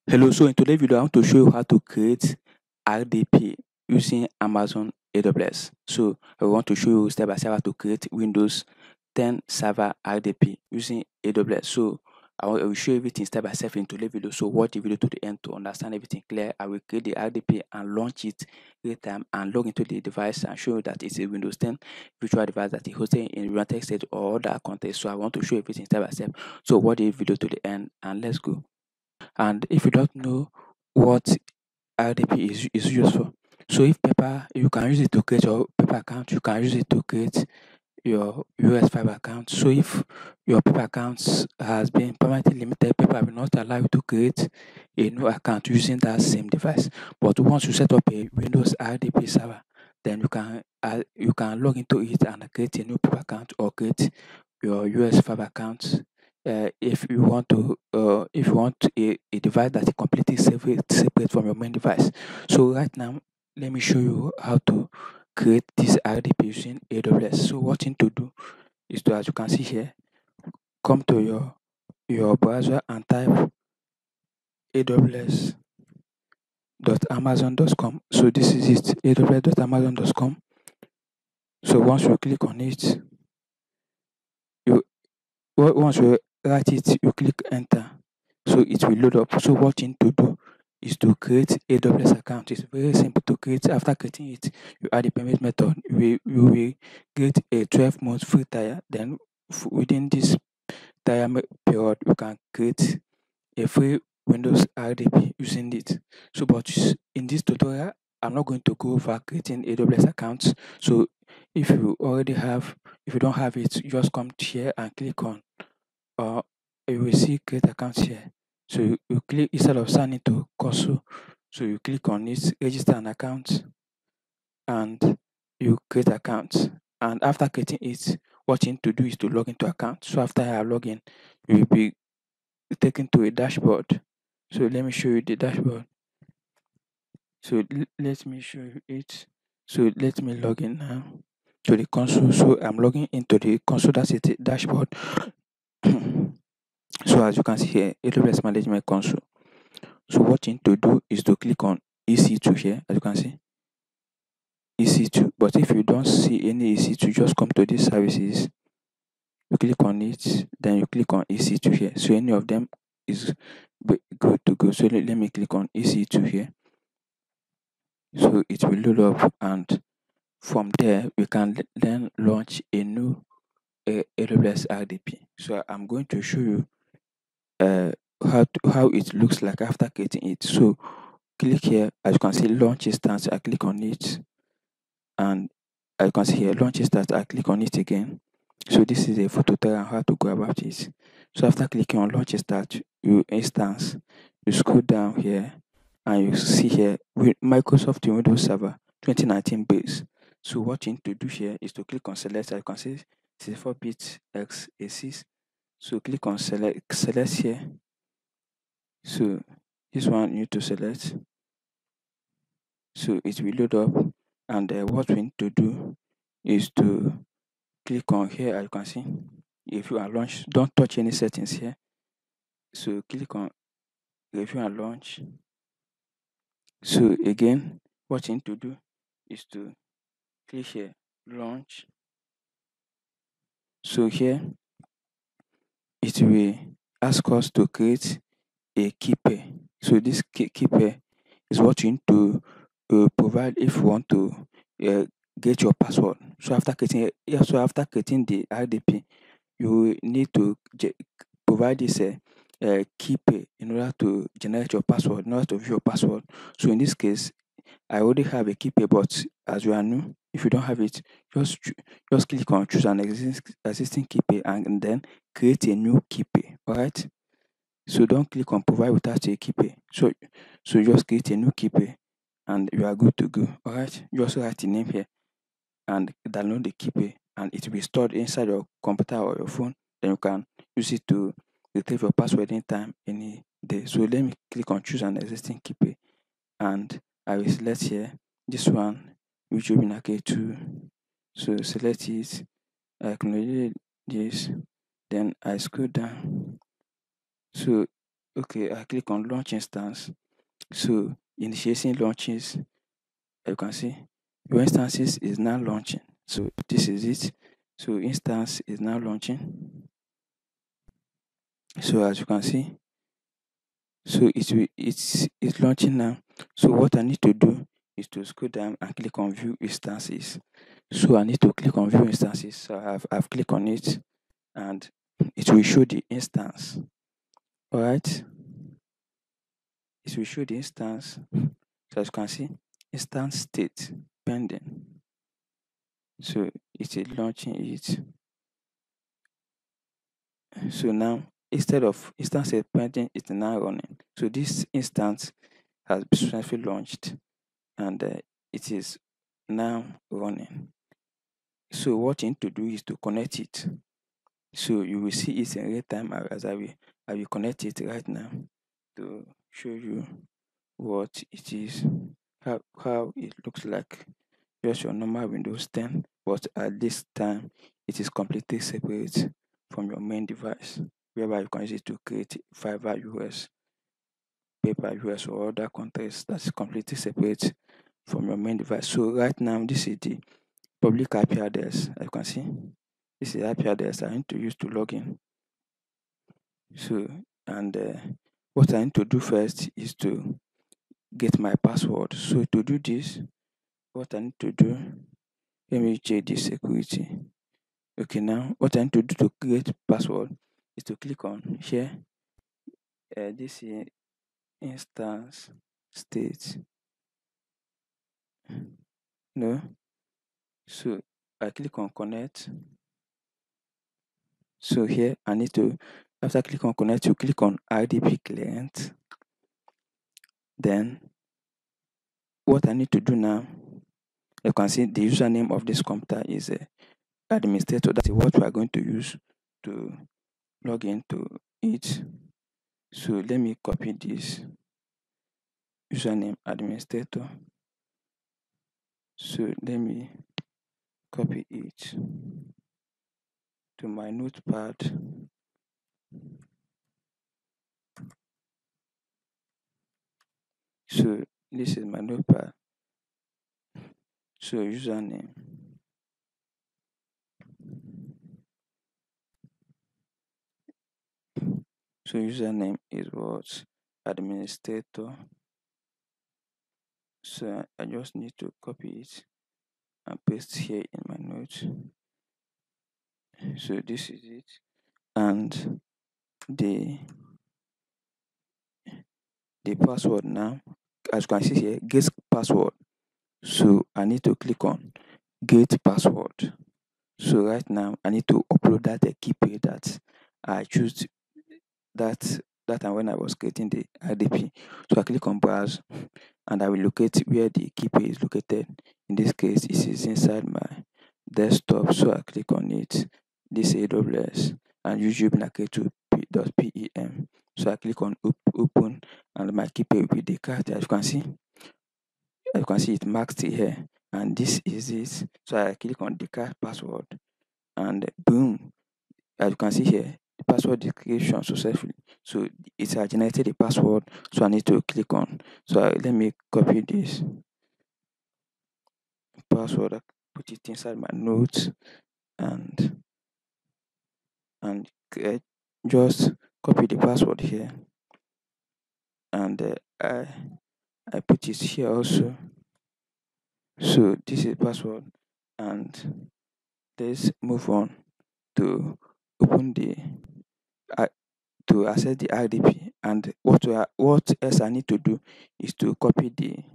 Hello, so in today's video, I want to show you how to create RDP using Amazon AWS. So I want to show you step by step how to create Windows 10 Server RDP using AWS. So I will show you everything step by step in today's video. So watch the video to the end to understand everything clear. I will create the RDP and launch it real time and log into the device and show you that it's a Windows 10 virtual device that is hosted in United States or other countries. So I want to show you everything step by step. So watch the video to the end and let's go. And if you don't know what RDP is used for, so if paper, you can use it to create your paper account, you can use it to create your US5 account. So if your paper accounts has been permanently limited, paper will not allow you to create a new account using that same device. But once you set up a Windows RDP server, then you can log into it and create a new paper account or create your US5 account. If you want a device that is completely separate from your main device. So right now, let me show you how to create this RDP using AWS. So what you need to do is to, as you can see here, come to your browser and type aws.amazon.com. So this is it, aws.amazon.com. So once you click on it, once you write it, you click enter. So it will load up. So what you need to do is to create AWS account. It's very simple to create. After creating it, you add the payment method. You will get a 12-month free trial. Then within this trial period, you can create a free Windows RDP using it. So, but in this tutorial, I'm not going to go over creating AWS accounts. So, if you don't have it, just come here and click on, you will see create account here. So you click, instead of signing to Cosu, so you click on it, register an account, and you create account. And after creating it, what you need to do is to log into account. So after I log in, you will be taken to a dashboard. So let me show you the dashboard. So let me show you it. So let me log in now to the console. So I'm logging into the console, that's it, dashboard. So as you can see here, AWS Management Console. So what you need to do is to click on EC2 here, as you can see, EC2. But if you don't see any EC2, just come to these services. You click on it, then you click on EC2 here. So any of them is good to go. So let me click on EC2 here. So it will load up, and from there we can then launch a new AWS RDP. So I'm going to show you how it looks like after creating it. So click here, as you can see, launch instance. I click on it, and as you can see here, launch instance. I click on it again. So this is a full tutorial on how to go about it. So after clicking on launch instance, you scroll down here, and you see here with Microsoft Windows Server 2019 base. So what you need to do here is to click on select. As you can see, 64-bit x86. So click on select here. So this one you need to select. So it will load up, and what we need to do is to click on here. As you can see, if you are launch, don't touch any settings here. So click on review and launch. So again, what you need to do is to click here, launch. So here it will ask us to create a key pair. So this key pair is what you need to provide if you want to uh, get your password. So after creating the RDP, you need to provide this key pair in order to generate your password, in order to view your password. So in this case, I already have a key pair, but as you are new, if you don't have it, just click on choose an existing key pair and then create a new key pair. All right. So don't click on provide without a key pair. So just create a new key pair and you are good to go. All right. You also write the name here and download the key pair, and it will be stored inside your computer or your phone. Then you can use it to retrieve your password anytime, any day. So let me click on choose an existing key pair, and I will select here this one, which will be Nake2. So select it, I acknowledge this, then I scroll down. So Okay, I click on launch instance. So initiating launches, you can see your instances is now launching. So this is it. So instance is now launching. So as you can see, so it's launching now. So what I need to do is to scroll down and click on view instances. So I need to click on view instances. So I've clicked on it and it will show the instance. All right, it will show the instance. So as you can see, instance state pending. So it is launching it. So now instead of instance state pending, it's now running. So this instance has successfully launched and it is now running. So what you need to do is to connect it. So you will see it in real time as I will connect it right now to show you what it is, how it looks like. Just your normal Windows 10, but at this time it is completely separate from your main device, whereby you can use it to create Fiverr US, Paper US, or other countries that is completely separate from your main device. So right now, this is the public IP address. As you can see, this is the IP address I need to use to log in. So, and what I need to do first is to get my password. So to do this, what I need to do, let me check the security. Okay, now what I need to do to create password is to click on here. This is instance state. No. So I click on connect. So here I need to, after click on connect, you click on RDP client. Then what I need to do now, you can see the username of this computer is administrator. That's what we are going to use to log into it. So let me copy this username administrator. So let me copy it to my notepad. So this is my notepad. So username. So username is what? Administrator. So I just need to copy it and paste here in my notes. So this is it. And the password now, as you can see here, get password. So I need to click on get password. So right now I need to upload that key that I choose that time when I was creating the RDP. So I click on browse and I will locate where the key is located. In this case, it is inside my desktop. So I click on it. This AWS and YouTube Naketo.pem. So I click on open and my key will be the card. As you can see it marked here. And this is it. So I click on the card password and boom, as you can see here, the password declaration successfully. So it has generated the password. So I need to click on. So let me copy this password, I put it inside my notes and just copy the password here. And I put it here also. So this is password, and let's move on to open the to access the RDP. And what else I need to do is to copy the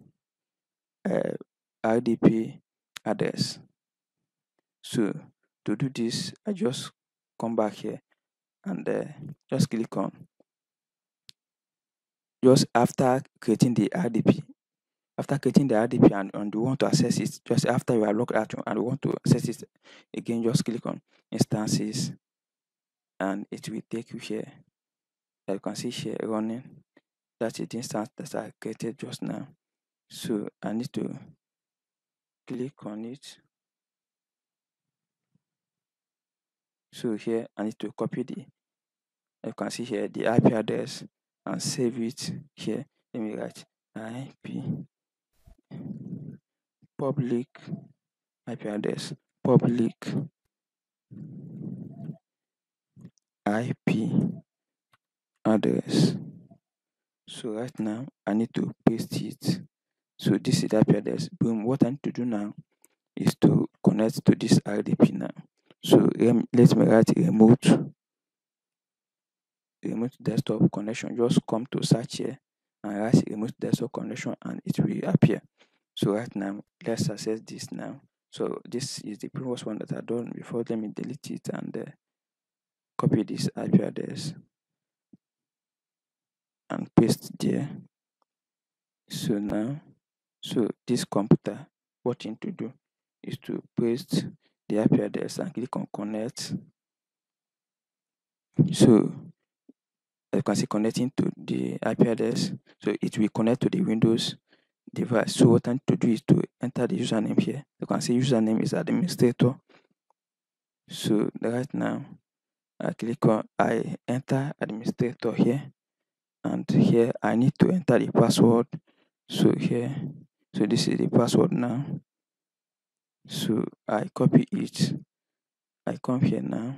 RDP address. So to do this, I just come back here and just click on just after creating the RDP. After creating the RDP and you want to access it, just after you are logged out and you want to access it again, just click on instances and it will take you here. As you can see here running. That's the instance that I created just now. So I need to click on it. So here I need to copy you can see here the IP address and save it here. Let me write IP public IP address, public IP address. So right now I need to paste it. So this is the IP address. Boom. What I need to do now is to connect to this RDP now. So let me write remote desktop connection. Just come to search here and write remote desktop connection and it will appear. So right now let's access this now. So this is the previous one that I've done before. Let me delete it and copy this IP address and paste there. So now, so this computer, what you need to do is to paste the IP address and click on connect. So you can see connecting to the IP address. So it will connect to the Windows device. So what I need to do is to enter the username here. You can see username is administrator. So right now I enter administrator here, and here I need to enter the password. So here, so this is the password now. So I copy it, I come here now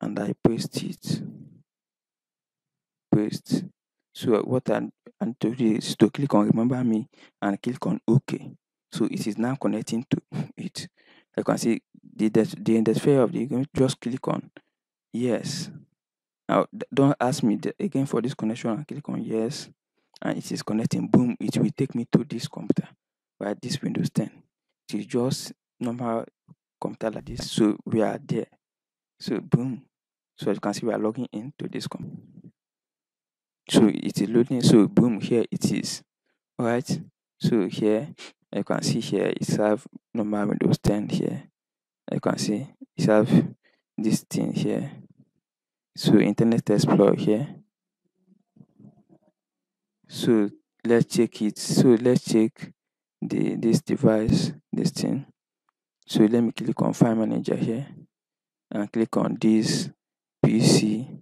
and I paste it. Paste. So what I need to do is to click on remember me and click on OK. So it is now connecting to it. You can see the identifier of the just click on yes. Now don't ask me again for this connection and click on yes, and it is connecting. Boom, it will take me to this computer, right? This Windows 10. It is just normal computer like this. So we are there. So boom. So as you can see we are logging into this computer. So it is loading. So boom, here it is. Alright. So here you can see here it's have normal Windows 10 here. You can see it's have this thing here. So Internet Explorer here. So let's check it. So let's check this device, this thing. So let me click on File Manager here and click on this PC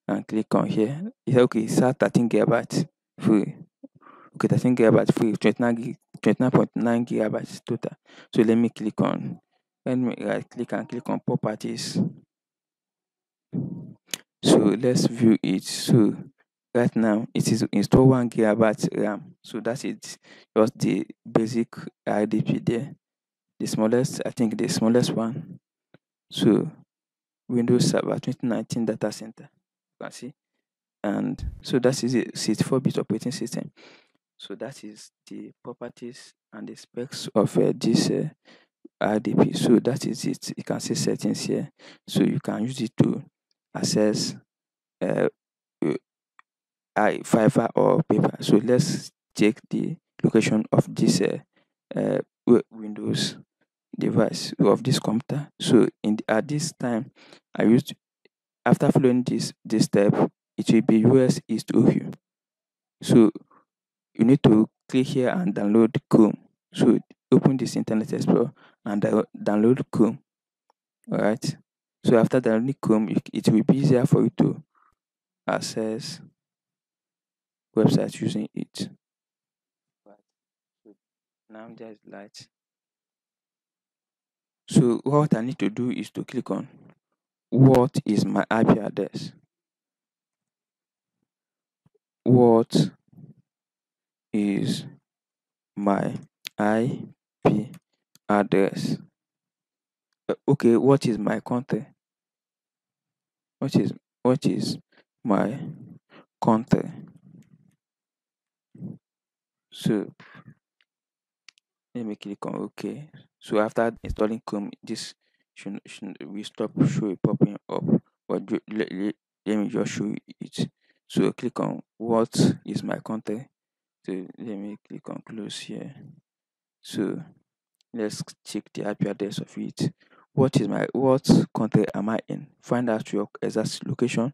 and click on here. Okay, it's at 13 gigabytes free. Okay, 13 gigabytes free, 29.9 gigabytes total. So let me click on, let me right click and click on properties. So let's view it. So right now it is install 1 gigabyte RAM. So that's it. Just the basic RDP there. The smallest, I think the smallest one. So Windows Server 2019 data center. You can see. And so that is a 64-bit operating system. So that is the properties and the specs of this RDP. So that is it. You can see settings here. So you can use it to access uh, Fiverr or paper. So let's check the location of this Windows device of this computer. So at this time, I used after following this step, it will be US East OU. So you need to click here and download Chrome. So open this Internet Explorer and download Chrome. Alright. So after downloading Chrome, it will be easier for you to access websites using it. Right. So now there's light. So what I need to do is to click on what is my IP address. What is my IP address? Okay, what is my country? What is my country? So let me click on OK. So after installing Chrome, this should we stop show popping up. But let me just show you it. So click on what is my country. So let me click on close here. So let's check the IP address of it. What country am I in? Find out your exact location.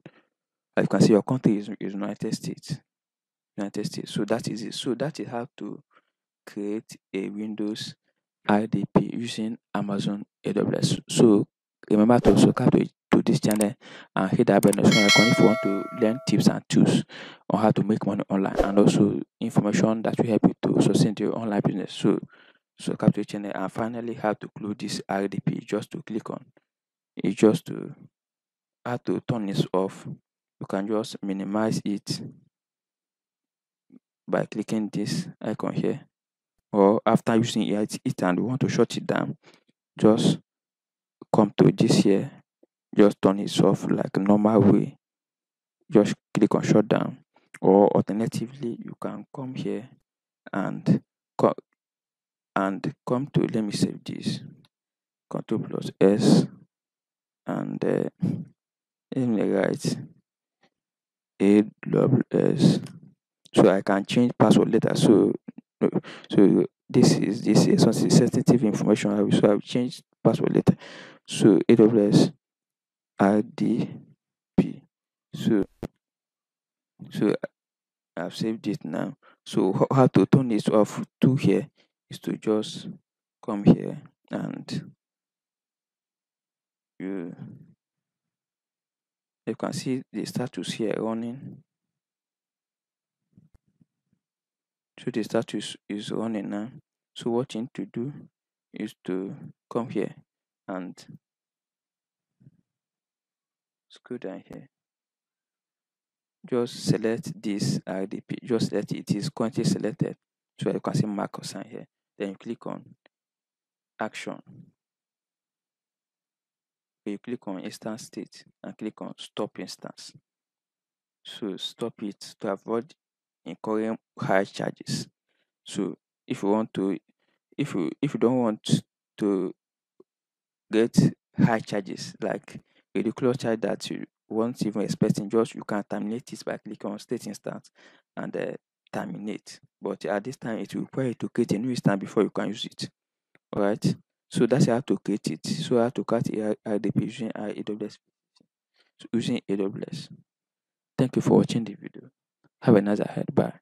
As you can see, your country is United States. United States. So that is it. So that is how to create a Windows RDP using Amazon AWS. So remember to subscribe to to this channel and hit that bell notification icon if you want to learn tips and tools on how to make money online, and also information that will help you to sustain your online business. So subscribe to the channel. And finally, how to close this RDP, just to click on it, just to how to turn this off. You can just minimize it by clicking this icon here, or after using it and you want to shut it down, just come to this here, just turn it off like normal way, just click on shutdown. Or alternatively, you can come here and come to, let me save this, Control plus S, and let me write AWS, so I can change password later. So this is some sensitive information, so I will change password later. So AWS RDP. So I've saved it now. So how to turn this off to here is to just come here and you can see the status here running. So the status is running now. So what you need to do is to come here and scroll down here. Just select this RDP. Just select it. It is currently selected. So you can see mark or sign here. Then you click on action. You click on instance state and click on stop instance. So stop it to avoid incurring high charges. So if you don't want to get high charges, like ridiculous charge that you weren't even expecting, just you can terminate it by clicking on state instance and terminate. But at this time, it will require you to create a new instance before you can use it. All right. So that's how to create it. So how to create RDP using AWS. Using AWS. Thank you for watching the video. Have a nice ahead. Bye.